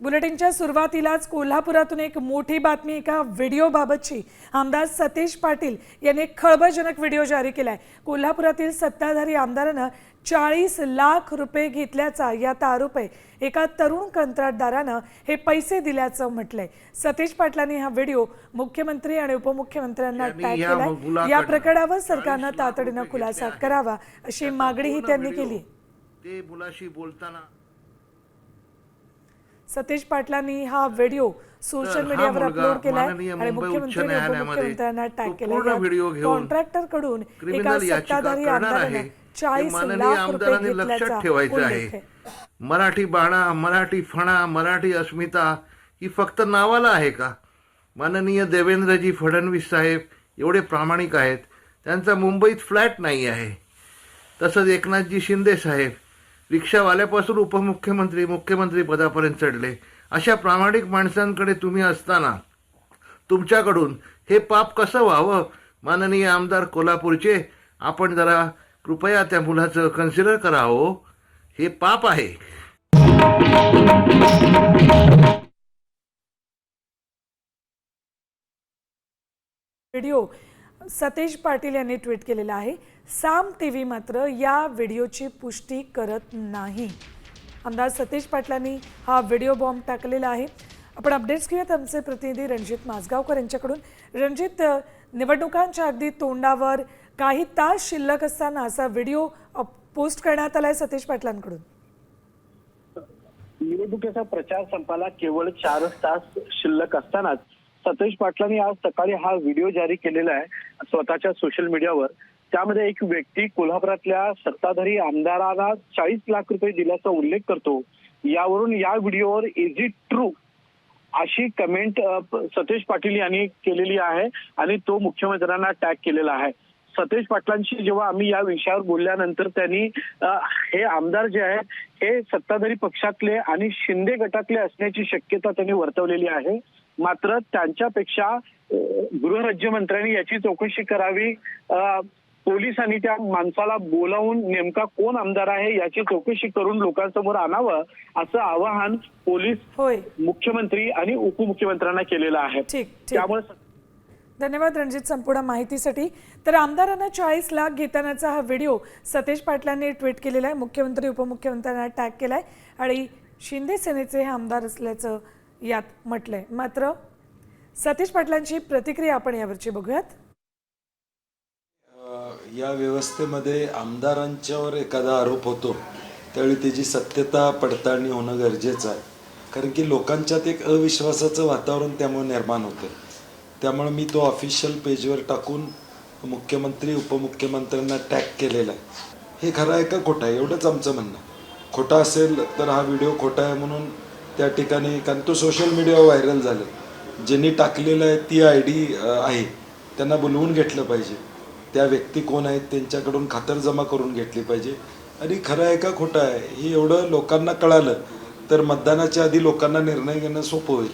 बुलेटिनच्या सुरुवातीलाच कोल्हापुरातून एक मोठी बातमी एका व्हिडिओबाबतची। आमदार सतीश पाटील यांनी एक खळबळजनक व्हिडिओ जारी केलाय। कोल्हापुरातील सत्ताधारी आमदारानं 40 लाख रुपये घेतल्याचा यात आरोप आहे। एका तरुण कंत्राटदारानं हे पैसे दिल्याचं म्हटलंय। सतीश पाटलांनी हा व्हिडिओ मुख्यमंत्री आणि उपमुख्यमंत्र्यांना टॅग केलाय। या प्रकरणावर सरकारनं तातडीनं खुलासा करावा अशी मागणीही त्यांनी केली। ते मुलाशी बोलताना सतीश पाटलांनी हा व्हिडिओ सोशल मीडियावर अपलोड केलाय आणि मुख्यमंत्री आणि उपमुख्यमंत्र्यांना टॅग केलाय। कॉन्ट्रॅक्टर कडून एका सत्ताधारी आमदाराने 40 लाख रुपये लक्षात ठेवायचं आहे। मराठी बाणा, मराठी फणा, मराठी अस्मिता ही फक्त नावाला आहे का? माननीय देवेंद्रजी फडणवीस साहेब एवढे प्रामाणिक आहेत, त्यांचा मुंबईत फ्लॅट नाही आहे। तसंच एकनाथजी शिंदे साहेब रिक्षावाल्यापासून उपमुख्यमंत्री मुख्यमंत्री पदापर्यंत चढले। अशा प्रामाणिक माणसांकडे तुम्ही असताना तुमच्याकडून हे पाप कसं व्हावं? माननीय आमदार कोल्हापूरचे, आपण जरा कृपया त्या मुलाचं कन्सिडर करा हो, हे पाप आहे। व्हिडिओ सतीश पाटील यांनी ट्विट केलेला आहे। साम टीव्ही मात्र या व्हिडिओची पुष्टी करत नाही। आमदार सतीश पाटलांनी हा व्हिडिओ बॉम्ब टाकलेला आहे। आपण अपडेट्स घेऊयात आमचे प्रतिनिधी रणजित माजगावकर यांच्याकडून। रणजित, निवडणुकांच्या अगदी तोंडावर काही तास शिल्लक असताना असा व्हिडिओ पोस्ट करण्यात आलाय सतीश पाटलांकडून। निवडणुकीचा प्रचार संपायला केवळ 4 तास शिल्लक असतानाच सतीश पाटलांनी आज सकाळी हा व्हिडिओ जारी केलेला आहे स्वतःच्या सोशल मीडियावर। त्यामध्ये एक व्यक्ती कोल्हापुरातल्या सत्ताधारी आमदारांना 40 लाख रुपये दिल्याचा उल्लेख करतो। यावरून या व्हिडिओवर इज इट ट्रू अशी कमेंट सतीश पाटील यांनी केलेली आहे आणि तो मुख्यमंत्र्यांना टॅग केलेला आहे। सतीश पाटलांशी जेव्हा आम्ही या विषयावर बोलल्यानंतर त्यांनी हे आमदार जे आहेत हे सत्ताधारी पक्षातले आणि शिंदे गटातले असण्याची शक्यता त्यांनी वर्तवलेली आहे। मात्र त्यांच्यापेक्षा गृहराज्यमंत्र्यांनी याची चौकशी करावी, पोलिसांनी त्या माणसाला बोलावून नेमका कोण आमदार आहे याची चौकशी करून लोकांसमोर आणावं असं आवाहन पोलीस, मुख्यमंत्री आणि उपमुख्यमंत्र्यांना केलेलं आहे। त्यामुळे धन्यवाद रणजित संपूर्ण माहितीसाठी। तर आमदारांना 40 लाख घेतानाचा हा व्हिडिओ सतीश पाटलांनी ट्विट केलेला आहे। मुख्यमंत्री उपमुख्यमंत्र्यांना टॅग केलाय आणि शिंदे सेनेचे हे आमदार असल्याचं यात म्हटलंय। मात्र सतीश पाटलांची प्रतिक्रिया आपण यावरची बघूयात। या व्यवस्थेमध्ये आमदारांच्यावर एखादा आरोप होतो त्यावेळी त्याची सत्यता पडताळणी होणं गरजेचं आहे, कारण की लोकांच्यात एक अविश्वासाचं वातावरण त्यामुळे निर्माण होतं। त्यामुळे मी तो ऑफिशियल पेजवर टाकून मुख्यमंत्री उपमुख्यमंत्र्यांना टॅग केलेला आहे। हे खरं आहे का खोटं आहे एवढंच आमचं म्हणणं। खोटा असेल तर हा व्हिडिओ खोटा आहे म्हणून त्या ठिकाणी, कारण तो सोशल मीडियावर व्हायरल झालं, ज्यांनी टाकलेलं आहे ती ID आहे त्यांना बोलवून घेतलं पाहिजे। त्या व्यक्ती कोण आहेत त्यांच्याकडून खातरजमा करून घेतली पाहिजे आणि खरं आहे का खोटं आहे हे एवढं लोकांना कळालं तर मतदानाच्या आधी लोकांना निर्णय घेणं सोपं होईल।